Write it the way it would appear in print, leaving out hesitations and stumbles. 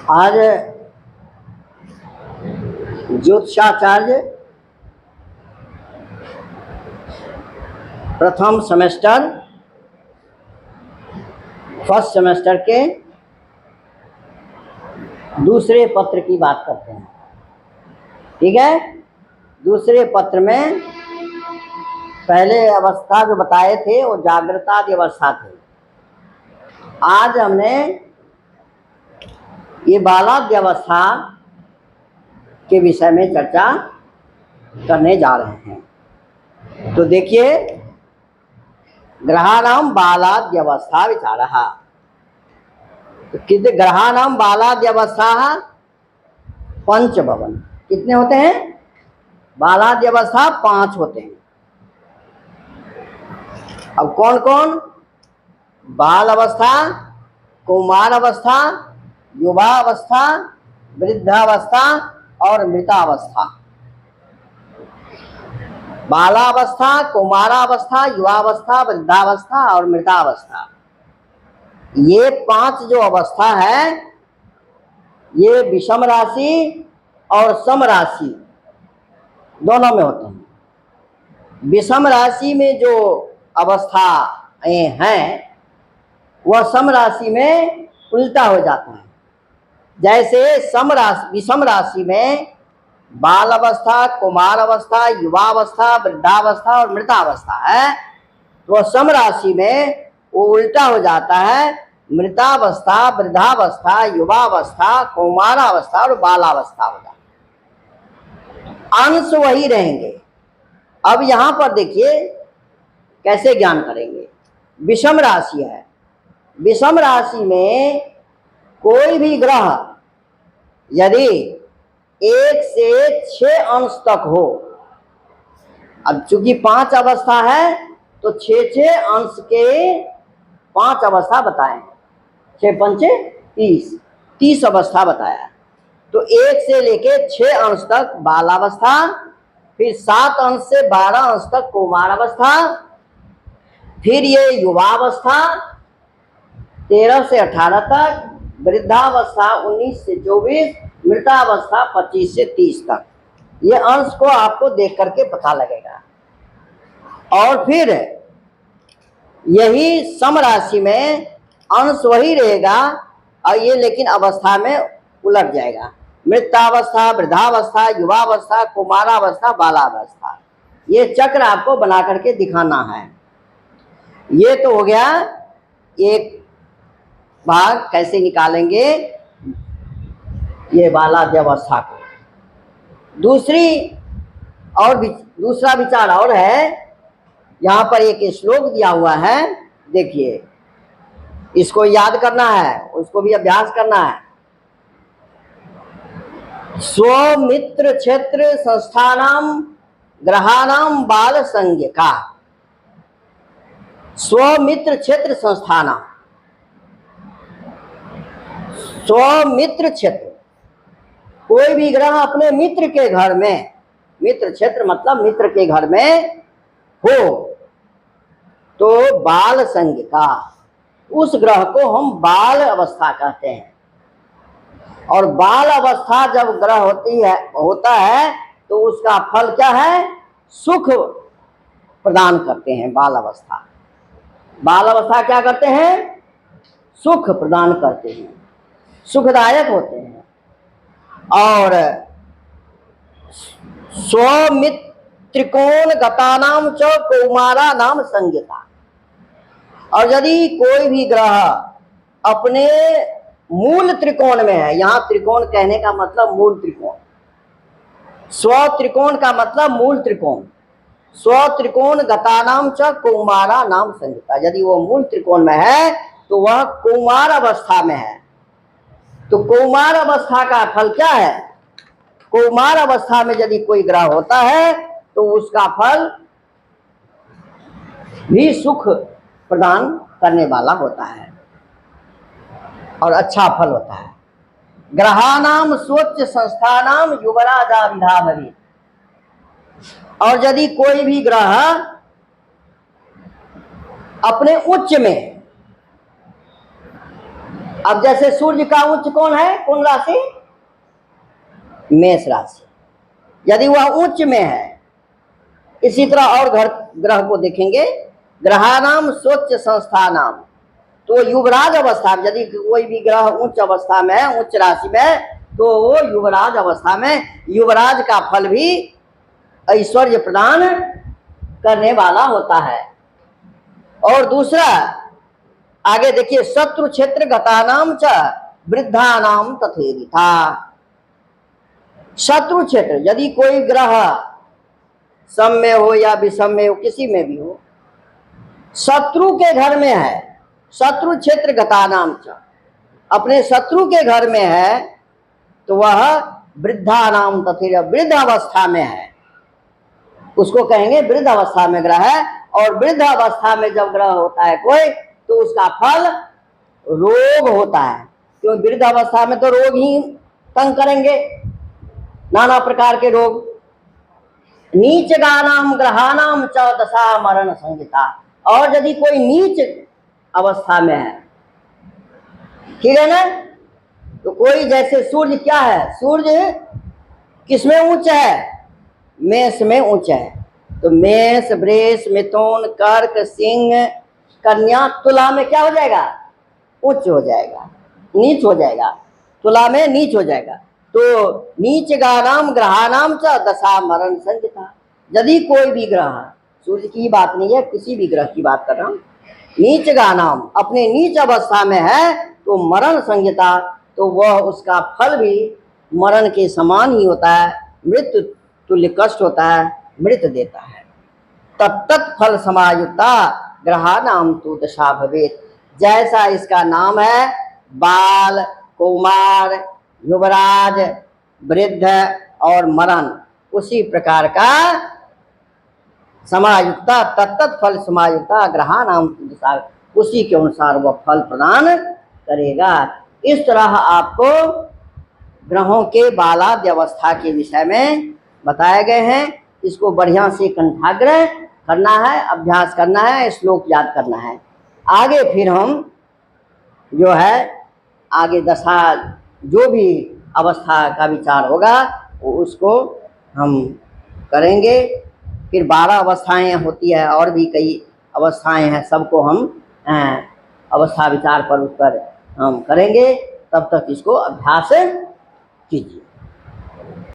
आज ज्योतिषाचार्य प्रथम semester first semester के दूसरे पत्र की बात करते हैं। ठीक है, दूसरे पत्र में पहले अवस्था जो बताए थे वो जागृतादि अवस्था थे। आज हमने ये बालाद्य अवस्था के विषय में चर्चा करने जा रहे हैं। तो देखिए, ग्रहाणाम बालाद्य अवस्था विचारः। तो कितने ग्रहाणाम बालाद्य अवस्था? पंच भवन। कितने होते हैं? बालाद्य अवस्था 5 होते हैं। अब कौन कौन? बाल अवस्था, कुमार अवस्था, युवा अवस्था, वृद्धावस्था और मृतावस्था। बालावस्था, कुमारावस्था, युवावस्था, वृद्धावस्था और मृतावस्था, ये 5 जो अवस्था है ये विषम राशि और सम राशि दोनों में होते हैं। विषम राशि में जो अवस्थाएं हैं वह सम राशि में उल्टा हो जाता है। जैसे विषम राशि में बाल अवस्था, कुमार अवस्था, युवावस्था, वृद्धावस्था और मृतावस्था है, तो सम राशि में वो उल्टा हो जाता है। मृतावस्था, वृद्धावस्था, युवावस्था, कुमारावस्था और बालावस्था हो जाता है। अंश वही रहेंगे। अब यहां पर देखिए कैसे ज्ञान करेंगे। विषम राशि है, विषम राशि में कोई भी ग्रह यदि 1 से 6 अंश तक हो, अब चूंकि 5 अवस्था है तो 6 अंश के 5 अवस्था बताए, 6 पंचे 30 अवस्था बताया। तो 1 से लेके 6 अंश तक बालावस्था, फिर 7 अंश से 12 अंश तक कुमारावस्था, फिर ये युवावस्था 13 से 18 तक, वृद्धावस्था 19 से 24, मृतावस्था 25 से 30 तक। ये अंश को आपको देख करके पता लगेगा। और फिर यही सम राशि में अंश वही रहेगा और ये लेकिन अवस्था में उलट जाएगा। मृतावस्था, वृद्धावस्था, युवावस्था, कुमारावस्था, बालावस्था, ये चक्र आपको बना करके दिखाना है। ये तो हो गया एक भाग, कैसे निकालेंगे ये बालाद्य अवस्था को। दूसरा विचार और है। यहाँ पर एक श्लोक दिया हुआ है, देखिए, इसको याद करना है, उसको भी अभ्यास करना है। स्वमित्र क्षेत्र संस्थानाम ग्रहाणाम बाल संज्ञका। स्वमित्र क्षेत्र संस्थानाम, स्वमित्र क्षेत्र, कोई भी ग्रह अपने मित्र के घर में, मित्र क्षेत्र मतलब मित्र के घर में हो तो बाल संज्ञका, उस ग्रह को हम बाल अवस्था कहते हैं। और बाल अवस्था जब ग्रह होता है तो उसका फल क्या है? सुख प्रदान करते हैं। बाल अवस्था क्या करते हैं? सुख प्रदान करते हैं, सुखदायक होते हैं। और स्वमित्र त्रिकोण गतानाम च कौमारा नाम संज्ञता। और यदि कोई भी ग्रह अपने मूल त्रिकोण में है, यहां त्रिकोण कहने का मतलब मूल त्रिकोण, स्व त्रिकोण का मतलब मूल त्रिकोण, स्व त्रिकोण गतानाम च कौमारा नाम संज्ञता। यदि वो मूल त्रिकोण में है तो वह कौमार अवस्था में है। तो कौमार अवस्था का फल क्या है? कौमार अवस्था में यदि कोई ग्रह होता है तो उसका फल भी सुख प्रदान करने वाला होता है और अच्छा फल होता है। ग्रहानाम स्वच्छ संस्थानाम युवराजा विधाभरी। और यदि कोई भी ग्रह अपने उच्च में अब जैसे सूर्य का उच्च कौन है, कौन राशि, मेष राशि, यदि वह उच्च में है। इसी तरह और ग्रह को देखेंगे, ग्रहानाम स्वच्छ संस्थानाम, तो युवराज अवस्था में यदि कोई भी ग्रह उच्च अवस्था में है, उच्च राशि में, तो वो युवराज अवस्था में, युवराज का फल भी ऐश्वर्य प्रदान करने वाला होता है। और दूसरा आगे देखिए, शत्रु क्षेत्र गतानाम च वृद्धानाम तथेरिथा। शत्रु क्षेत्र यदि कोई ग्रह सम में हो या विषम में हो, किसी में भी हो, शत्रु के घर में है, शत्रु क्षेत्र गतानाम च, अपने शत्रु के घर में है, तो वह वृद्धानाम तथेर, वृद्ध अवस्था में है, उसको कहेंगे वृद्ध अवस्था में ग्रह है। और वृद्ध अवस्था में जब ग्रह होता है कोई, तो उसका फल रोग होता है, क्योंकि वृद्ध अवस्था में तो रोग ही तंग करेंगे, नाना प्रकार के रोग। नीच गानाम ग्रहानाम च दशा मरण संहिता, और यदि कोई नीच अवस्था में है, ठीक है ना, तो कोई जैसे सूर्य क्या है, सूर्य किसमें उच्च है, मेष में उच्च है, तो मेष, वृष, मिथुन, कर्क, सिंह, कन्या, तुला में क्या हो जाएगा, उच्च हो जाएगा, नीच हो जाएगा, तुला में नीच हो जाएगा। तो नीच गानाम ग्रहानाम च दशा मरण संहिता, यदि कोई भी ग्रह, सूर्य की बात नहीं है, किसी भी ग्रह की बात कर रहा हूं, नीच गानाम अपने नीच अवस्था में है, तो मरण संहिता, तो वह उसका फल भी मरण के समान ही होता है, मृत्यु तुल्य कष्ट होता है, मृत देता है। तत्त फल समायुक्ता ग्रहानाम तु दशा भवेत, जैसा इसका नाम है बाल, कुमार, युवराज, वृद्ध और मरण, उसी प्रकार का समायुक्ता, तत्त फल समायुक्ता ग्रहानाम तु दशा, उसी के अनुसार वह फल प्रदान करेगा। इस तरह आपको ग्रहों के बालाद्य अवस्था के विषय में बताए गए हैं। इसको बढ़िया से कंठाग्रह करना है, अभ्यास करना है, श्लोक याद करना है। आगे फिर हम जो है आगे दशा जो भी अवस्था का विचार होगा वो उसको हम करेंगे। फिर 12 अवस्थाएं होती है, और भी कई अवस्थाएं हैं, सबको हम अवस्था विचार पर उस पर हम करेंगे। तब तक इसको अभ्यास कीजिए।